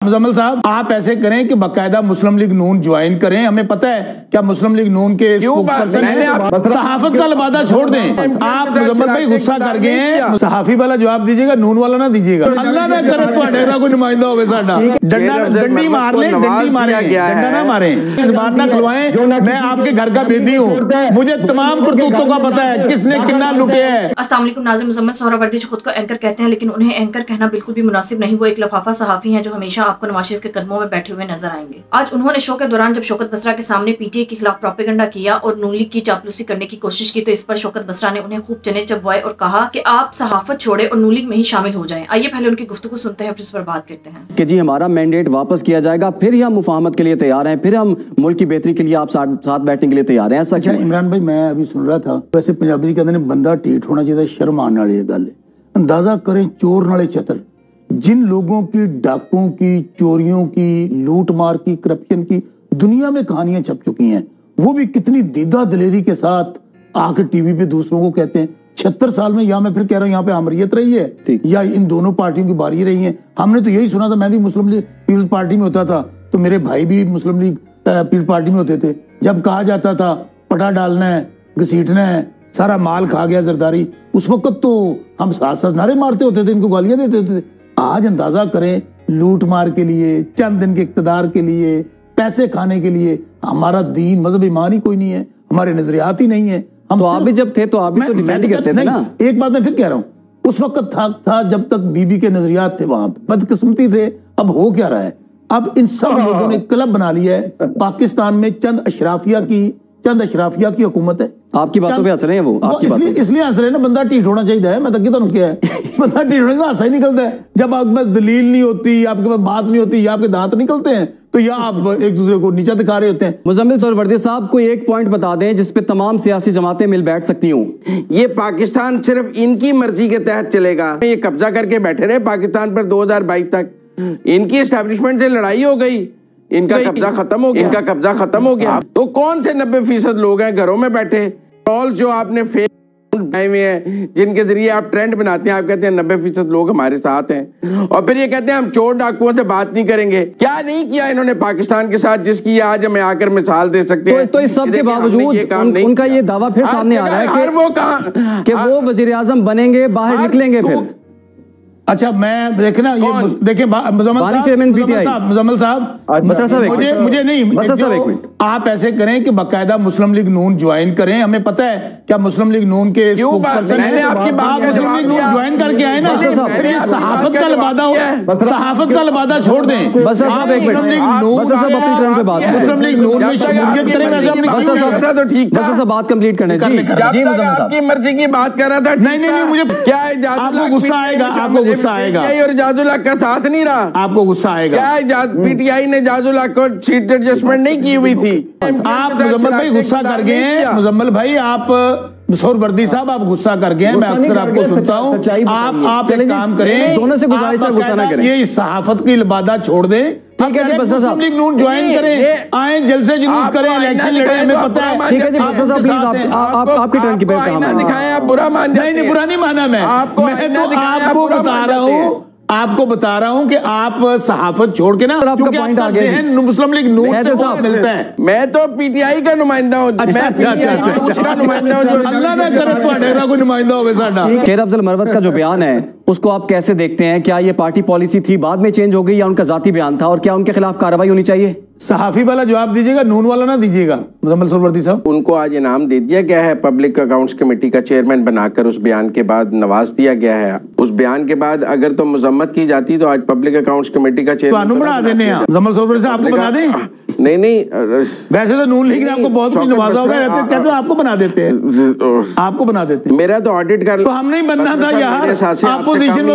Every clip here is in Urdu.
مزمل صاحب آپ ایسے کریں کہ باقاعدہ مسلم لیگ نون جوائن کریں. ہمیں پتہ ہے کیا مسلم لیگ نون کے صحافت کا لبادہ چھوڑ دیں. آپ مزمل بھائی غصہ کر گئے ہیں, صحافی والا جواب دیجیے گا, نون والا نہ دیجیے گا. اللہ نہ کرے تو کوئی نمائندہ ہوئے ساڈا ڈنڈی مار لیں, ڈنڈی ماریں, ڈنڈا نہ ماریں, زبان نہ کھلوائیں. میں آپ کے گھر کا بیدی ہوں, مجھے تمام کرتوتوں کا پتہ ہے کس نے کتنا لوٹے ہے. السلام علیکم ناظرین. مزمل سہروردی جو خود کو اینکر کہتے ہیں لیکن انہیں اینکر کہنا بالکل بھی مناسب نہیں. وہ ایک لفافہ صحافی ہیں جو ہمیشہ آپ کو نواز شریف کے قدموں میں بیٹھے ہوئے نظر آئیں گے. آج انہوں نے شو کے دوران جب شوکت بسرا کے سامنے پی ٹی آئی کے خلاف پروپیگنڈا کیا اور نون لیگ کی چاپلوسی کرنے کی کوشش کی تو اس پر شوکت بسرا نے انہیں خوب چنے چبوائے اور کہا کہ آپ صحافت چھوڑے اور نون لیگ میں ہی شامل ہو جائیں. آئیے پہلے ان کی گفتگو سنتے ہیں پھر اس پر بات کرتے ہیں کہ جی ہمارا مینڈیٹ واپس کیا جائے گا, پھر ہی ہم مفاہمت کے لیے تیار ہیں, پھر ہم ملک کی بہتری کے لیے آپ ساتھ بیٹھنے کے لیے تیار ہیں. ایسا کیوں؟ عمران بھائی میں ابھی سن رہا تھا, ویسے پنجابی کہتے ہیں بندہ ٹھیٹ ہونا چاہیے, شرم آنے والی گل ہے. اندازہ کریں چور نالے چتر, جن لوگوں کی ڈاکوں کی, چوریوں کی, لوٹ مار کی, کرپشن کی دنیا میں کہانیاں چھپ چکی ہیں, وہ بھی کتنی دیدہ دلیری کے ساتھ آ کے ٹی وی پہ دوسروں کو کہتے ہیں 76 سال میں, یا میں پھر کہہ رہا ہوں یہاں پہ آمریت رہی ہے یا ان دونوں پارٹیوں کی باری رہی ہیں. ہم نے تو یہی سنا تھا, میں بھی مسلم لیگ پیپلز پارٹی میں ہوتا تھا تو میرے بھائی بھی مسلم لیگ پیپلز پارٹی میں ہوتے تھے. جب کہا جاتا تھا پٹا ڈالنا ہے, گھسیٹنا ہے, سارا مال کھا گیا زرداری, اس وقت تو ہم ساتھ ساتھ نعرے مارتے ہوتے تھے, ان کو گالیاں دیتے ہوتے تھے. آج اندازہ کریں لوٹ مار کے لیے, چند دن کے اقتدار کے لیے, پیسے کھانے کے لیے ہمارا دین مذہب ایمان ہی کوئی نہیں ہے, ہمارے نظریات ہی نہیں ہے. تو آپ بھی جب تھے تو آپ بھی تو ڈیفینڈ کرتے تھے نا. ایک بات میں پھر کہہ رہا ہوں, اس وقت تھا جب تک بی بی کے نظریات تھے, وہاں بدقسمتی تھے. اب ہو کیا رہا ہے, اب ان سب لوگوں نے کلب بنا لیا ہے. پاکستان میں چند اشرافیہ کی حکومت ہے. آپ کی باتوں پہ ہنس رہے ہیں وہ, اس لیے ہنس رہے ہیں نا, بندہ ٹھیٹ ہونا چاہیے. میں تک تو کیا ہے, بندہ ٹھیٹ ہونے کا ہنسا ہی نکلتا ہے. جب آپ کے پاس دلیل نہیں ہوتی, آپ کے پاس بات نہیں ہوتی, یا آپ کے دانت نکلتے ہیں تو یا آپ ایک دوسرے کو نیچا دکھا رہے ہوتے ہیں. مزمل سہروردی صاحب کو ایک پوائنٹ بتا دیں جس پہ تمام سیاسی جماعتیں مل بیٹھ سکتی ہوں. یہ پاکستان صرف ان کی مرضی کے تحت چلے گا. یہ قبضہ کر کے بیٹھے رہے پاکستان پر 2022 تک. ان کی اسٹیبلشمنٹ سے لڑائی ہو گئی, ان کا قبضہ ختم ہو گیا. تو کون سے 90% لوگ ہیں گھروں میں بیٹھے, جو آپ نے فیک بنائے ہوئے ہیں جن کے ذریعے آپ ٹرینڈ بناتے ہیں. آپ کہتے ہیں 90% لوگ ہمارے ساتھ ہیں اور پھر یہ کہتے ہیں ہم چور ڈاکوؤں سے بات نہیں کریں گے. کیا نہیں کیا انہوں نے پاکستان کے ساتھ جس کی آج ہمیں آ کر مثال دے سکتے ہیں. تو اس سب کے باوجود ان کا یہ دعویٰ پھر سامنے آ رہا ہے کہ وہ وزیر اعظم بنیں گے, باہر نکلیں گے. پھر اچھا میں دیکھنا, یہ دیکھیں مزمل صاحب, مجھے نہیں, آپ ایسے کریں کہ باقاعدہ مسلم لیگ نون جوائن کریں. ہمیں پتہ ہے کیا مسلم لیگ نون کے مسلم لیگ نون جوائن کر کے آئے نا, صحافت کا لبادہ چھوڑ دیں. مسلم لیگ نون میں شمولیت کریں. بات کمپلیٹ کرنے آپ کی مرضی کی بات کر رہا تھا. نہیں مجھے کیا آپ کو غصہ آئے گا, آپ کو غصہ آئے گا, اور جاز الحق کا ساتھ نہیں رہا, آپ کو غصہ آئے گا. کیا پی ٹی آئی نے جاز الحق کو سیٹ ایڈجسٹمنٹ نہیں کی ہوئی تھی. آپ مزمل بھائی غصہ کر گئے ہیں, مزمل بھائی آپ سہروردی صاحب آپ غصہ کر گئے ہیں. میں اکثر آپ کو سنتا ہوں, آپ ایک کام کریں, دونوں سے گزارش ہے غصہ نہ کریں, یہ صحافت کی لبادہ چھوڑ دیں. مسلم لیگ نون جوائن کریں, آئیں جلسے جلوس کریں, الیکشن لڑیں. ہمیں پتہ ہے. ٹھیک ہے جی بسر صاحب, آپ کی ٹرن کی پہلے کہاں دکھائیں, آپ برا مان جاتے ہیں. نہیں برا نہیں مانا, میں آپ کو بتا رہا ہوں کہ آپ صحافت چھوڑ کے نا, مسلم لیگ نون سے ملتا ہے. میں تو پی ٹی آئی کا نمائندہ ہوں, اللہ نہ کرے تو کوئی نمائندہ ہوگا ساڈا. شیر افضل مروت کا جو بیان ہے اس کو آپ کیسے دیکھتے ہیں؟ کیا یہ پارٹی پالیسی تھی, بعد میں چینج ہو گئی, یا ان کا ذاتی بیان تھا, اور کیا ان کے خلاف کارروائی ہونی چاہیے؟ صحافی والا جواب دیجیے گا, نون والا نہ دیجیے گا. مزمل سہروردی صاحب, ان کو آج انعام دے دیا گیا ہے, پبلک اکاؤنٹس کمیٹی کا چیئرمین بنا کر اس بیان کے بعد نواز دیا گیا ہے. اس بیان کے بعد اگر تو مذمت کی جاتی تو آج پبلک اکاؤنٹس کمیٹی کا چیئرمین بنا دینے ہیں. مزمل سہروردی صاحب آپ کو بنا دیں. نہیں ویسے تو نون لیگ نے آپ کو بہت کچھ نوازا ہوگا, کہتے ہیں آپ کو بنا دیتے ہیں, آپ کو بنا دیتے ہیں. میرا تو آڈٹ کر, تو ہم نہیں بننا تھا یار. اپوزیشن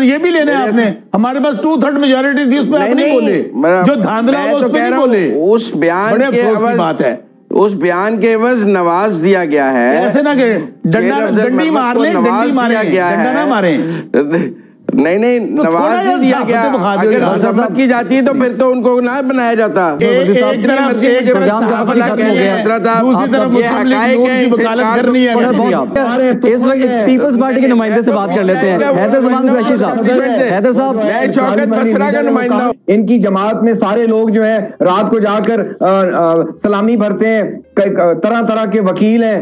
یہ بھی لینا ہے آپ نے. ہمارے پاس 2/3 میجورٹی تھی, اس پہ آپ نہیں بولے. جو دھاندلا وہ اس پہ نہیں بولے. اس بیان بڑے افسوس کی بات ہے, اس بیان کے عوض نواز دیا گیا ہے. ایسے نہ کہ ڈنڈی مار لیں, ڈنڈی ماریں, ڈنڈا نہ ماریں. نہیں نواز نہیں دیا گیا، اگر مسمت کی جاتی تو پھر تو ان کو نہ بنایا جاتا۔ دوسری طرف مسلم لیگ نون کی وکالت کرنی ہے۔ اس وقت پیپلز پارٹی کے نمائندے سے بات کر لیتے ہیں، حیدر زمان قریشی صاحب۔ حیدر صاحب، میں شوکت بچرا کا نمائندہ ہوں۔ ان کی جماعت میں سارے لوگ جو ہیں رات کو جا کر سلامی بھرتے ہیں، طرح طرح کے وکیل ہیں،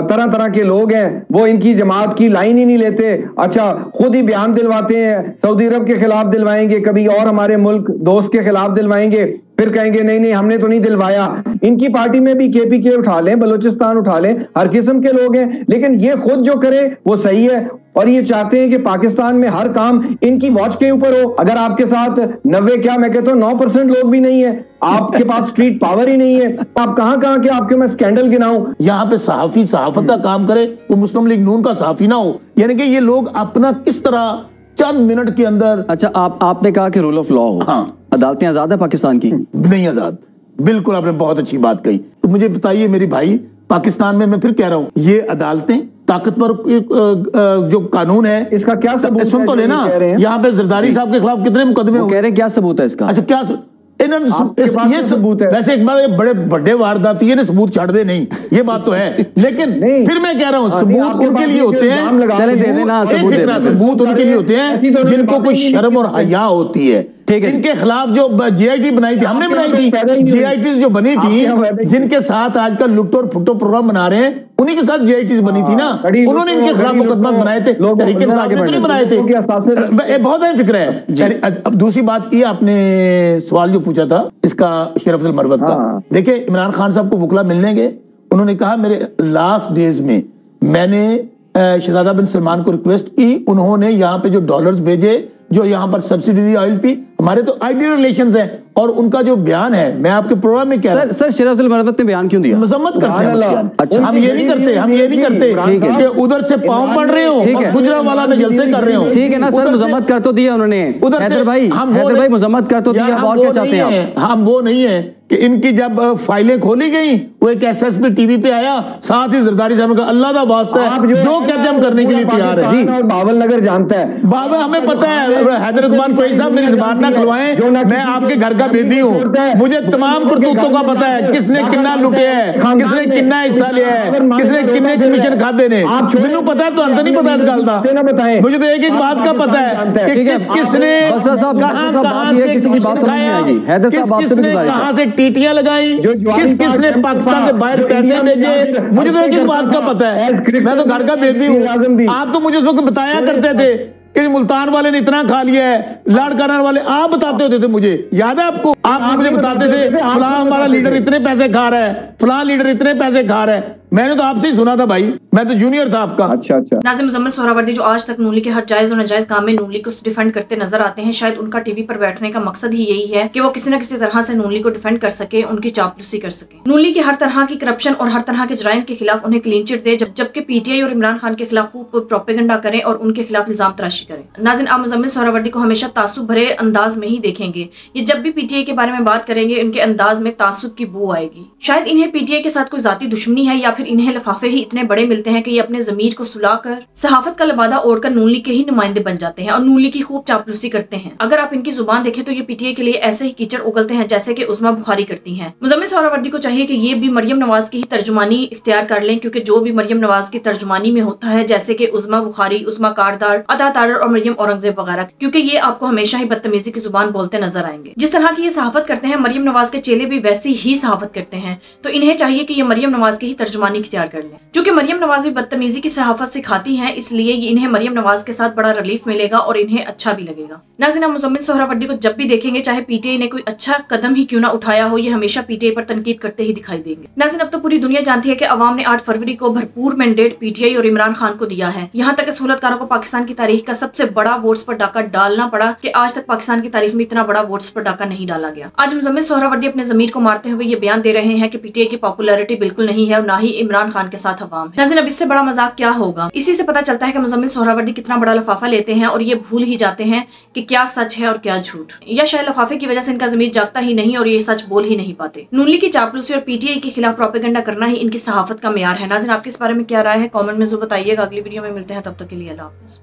طرح طرح کے لوگ ہیں، وہ ان کی جماعت کی لائن ہی نہیں لیتے۔ اچھا خود ہی بیان دلواتے ہیں، سعودی عرب کے خلاف دلوائیں گے، کبھی اور ہمارے ملک دوست کے خلاف دلوائیں گے، پھر کہیں گے نہیں ہم نے تو نہیں دلوایا۔ ان کی پارٹی میں بھی کے پی کے اٹھا لیں، بلوچستان اٹھا لیں، ہر قسم کے لوگ ہیں، لیکن یہ خود جو کرے وہ صحیح ہے، اور یہ چاہتے ہیں کہ پاکستان میں ہر کام ان کی واچ کے اوپر ہو۔ اگر آپ کے ساتھ 90 کیا میں کہتا ہوں 9% لوگ بھی نہیں ہے، آپ کے پاس اسٹریٹ پاور ہی نہیں ہے، آپ کہاں کے آپ کے میں اسکینڈل گناؤں۔ یہاں پہ صحافی صحافت کا کام کرے، وہ مسلم لیگ نون کا صحافی نہ ہو، یعنی کہ یہ لوگ اپنا کس طرح چند منٹ کے اندر۔ اچھا آپ نے کہا کہ رول آف لا ہو، ہاں، عدالتیں آزاد ہے پاکستان کی؟ نہیں آزاد، بالکل آپ نے بہت اچھی بات کہی۔ تو مجھے بتائیے میری بھائی، پاکستان میں پھر کہہ رہا ہوں، یہ عدالتیں طاقتور جو قانون ہے اس کا کیا ثبوت ہے؟ سن تو لینا، یہاں پہ زرداری صاحب کے خلاف کتنے مقدمے وہ کہہ رہے ہیں کیا ثبوت ہے اس کا؟ اچھا کیا یہ ثبوت ہے؟ ویسے ایک بات بڑے بڑے وارداتی ہے نا، ثبوت چھاڑ دے نہیں، یہ بات تو ہے، لیکن پھر میں کہہ رہا ہوں ثبوت ان کے لیے ہوتے ہیں، چلے دے دینا ثبوت ان کے لیے ہوتے ہیں جن کو کوئی شرم اور حیا ہوتی ہے۔ ان کے خلاف جو جی آئی ٹی بنائی تھی، ہم نے بنائی تھی، جی آئی ٹیز جو بنی تھی، جن کے ساتھ آج کل لٹو اور پھٹو پروگرام بنا رہے ہیں، انہی کے ساتھ جی آئی ٹیز بنی تھی نا، انہوں نے ان کے خلاف مقدمات بنائے تھے، تحریک انصاف نے تو نہیں بنائے تھے۔ بہت اہم فکر ہے۔ اب دوسری بات یہ آپ نے سوال جو پوچھا تھا اس کا شرف المروت کا، دیکھیں عمران خان صاحب کو وکلا ملنے گئے، انہوں نے کہا میرے لاسٹ ڈیز میں میں نے شہزادہ بن سلمان کو ریکویسٹ کی، انہوں نے یہاں پہ جو ڈالرز بھیجے، جو یہاں پر سبسڈی دی آئل پی، ہمارے تو آئیڈیل ریلیشنز ہیں، اور ان کا جو بیان ہے میں آپ کے پروگرام میں کہہ رہا ہوں۔ سر شرف المروت نے بیان کیوں دیا؟ مذمت کرتے ہیں، ہم یہ نہیں کرتے کہ ادھر سے پاؤں پڑ رہے ہوں اور گجرانوالہ میں جلسے کر رہے ہوں۔ ٹھیک ہے نا سر، مذمت کر تو دیا انہوں نے، حیدر بھائی مذمت کر تو دیا، اور کیا چاہتے ہیں آپ؟ ہم وہ نہیں ہیں کہ ان کی جب فائلیں کھولی گئیں، وہ ایک S S P T V پہ آیا، ساتھ ہی زرداری صاحب کا اللہ دا واسطہ ہے جو کہتے ہیں ہم کرنے کے لیے تیار ہیں۔ جی باول نگر جانتا ہے، باول ہمیں پتہ ہے، حیدر عثمان قریشی صاحب میری زبان نہ کھلوائیں، میں آپ کے گھر کا بیدی ہوں، مجھے تمام کرتوتوں کا پتہ ہے، کس نے کنا لٹے ہے، کس نے کنا حصہ لیا ہے، کس نے کنے کمیشن کھاتے نے، مجھے پتہ ہے، تو ہم تو نہیں پتہ اس گل دا، مجھے تو ایک بات کا پتہ ہے کہ کس نے کہاں سے ٹیٹیاں لگائیں، کس نے پاکستان سے باہر پیسے بھیجے، مجھے تو ایک بات کا پتہ ہے، میں تو گھر کا بیدی ہوں۔ آپ تو مجھے اس وقت بتایا کرتے تھے کہ ملتان والے نے اتنا کھا لیا ہے، لاڈ کرنر والے، آپ بتاتے ہوتے تھے مجھے، یاد ہے آپ کو؟ آپ مجھے بتاتے تھے فلاں ہمارا لیڈر اتنے پیسے کھا رہا ہے، فلاں لیڈر اتنے پیسے کھا رہا ہے، میں نے تو آپ سے ہی سنا تھا بھائی، میں تو جونیئر تھا آپ کا۔ اچھا ناظم مزمل سہراوردی جو آج تک نون لیگ کے ہر جائز اور ناجائز کام میں نون لیگ کو ڈیفینڈ کرتے نظر آتے ہیں، شاید ان کا ٹی وی پر بیٹھنے کا مقصد ہی یہی ہے کہ وہ کسی نہ کسی طرح سے نون لیگ کو ڈیفینڈ کر سکے، ان کی چاپلوسی کر سکے، نون لیگ کی ہر طرح کی کرپشن اور ہر طرح کے جرائم کے خلاف انہیں کلین چٹ دے، جبکہ پی ٹی آئی اور عمران خان کے خلاف خوب پروپیگنڈا کریں اور ان کے خلاف الزام تراشی کریں۔ ناظرین، آپ مزمل سہراوردی کو ہمیشہ تعصب بھرے انداز میں ہی دیکھیں گے، یہ جب بھی پی ٹی آئی کے بارے میں بات کریں گے ان کے انداز میں تعصب کی بو آئے گی۔ شاید انہیں پی ٹی آئی کے ساتھ کوئی ذاتی دشمنی ہے، یا پھر انہیں لفافے ہی اتنے بڑے ملتے ہیں کہ یہ اپنے ضمیر کو سلا کر صحافت کا لبادہ اوڑھ کر نون لیگ کے ہی نمائندے بن جاتے ہیں اور نون لیگ کی خوب چاپلوسی کرتے ہیں۔ اگر آپ ان کی زبان دیکھیں تو یہ پی ٹی آئی کے لیے ایسے ہی کیچڑ اگلتے ہیں جیسے کہ عظمیٰ بخاری کرتی ہیں۔ مزمل سہراوردی کو چاہیے کہ یہ بھی مریم نواز کی ہی ترجمانی اختیار کر لیں، کیونکہ جو بھی مریم نواز کی ترجمانی میں ہوتا ہے، جیسے کہ عظمیٰ بخاری، عظمیٰ کاردار، عطا تارڑ اور مریم اورنگزیب وغیرہ، کیونکہ یہ آپ کو ہمیشہ ہی بدتمیزی کی زبان بولتے نظر آئیں گے۔ جس طرح کی یہ صحافت کرتے ہیں، مریم نواز کے چیلے بھی ویسی ہی صحافت کرتے ہیں، تو انہیں چاہیے کہ یہ مریم نواز کی ہی ترجمانی اختیار کر لیں۔ چونکہ مریم نواز بھی بدتمیزی کی صحافت سکھاتی ہیں، اس لیے انہیں مریم نواز کے ساتھ بڑا ریلیف ملے گا اور انہیں اچھا بھی لگے گا۔ ناظرین، مزمل سہراوردی کو جب بھی دیکھیں گے، چاہے پی ٹی آئی نے کوئی اچھا قدم ہی کیوں نہ اٹھایا ہو، یہ ہمیشہ پی ٹی آئی پر تنقید کرتے ہی دکھائی دیں گے۔ ناظرین، اب تو پوری دنیا جانتی ہے کہ عوام نے 8 فروری کو بھرپور مینڈیٹ پی ٹی آئی اور عمران خان کو دیا ہے، یہاں تک کہ سہولت کاروں کو پاکستان کی تاریخ کا سب سے بڑا ووٹس پر ڈاکہ ڈالنا پڑا کہ آج تک پاکستان کی تاریخ میں اتنا بڑا ووٹس پر ڈاکہ نہیں ڈالا گیا۔ آج مزمل سہراوردی اپنے ضمیر کو مارتے ہوئے یہ بیان دے رہے ہیں کہ پی ٹی آئی کی پاپولیرٹی بالکل نہیں ہے اور نہ ہی عمران خان کے ساتھ عوام ہے۔ ناظرین، اب اس سے بڑا مذاق کیا ہوگا؟ اسی سے پتہ چلتا ہے کہ مزمل سہراوردی کتنا بڑا لفافہ لیتے ہیں اور یہ بھول ہی جاتے ہیں کہ کیا سچ ہے اور کیا جھوٹ، یا شاید لفافے کی وجہ سے ان کا ضمیر جاگتا ہی نہیں اور یہ سچ بول ہی نہیں پاتے۔ نون لیگ کی چاپلوسی اور پی ٹی آئی کے خلاف پروپیگنڈا کرنا ہی ان کی صحافت کا معیار ہے۔ ناظرین، آپ کے اس بارے میں کیا رائے ہے؟ کامنٹ میں ضرور بتائیے گا۔ اگلی ویڈیو میں ملتے ہیں، تب تک کے لیے اللہ حافظ۔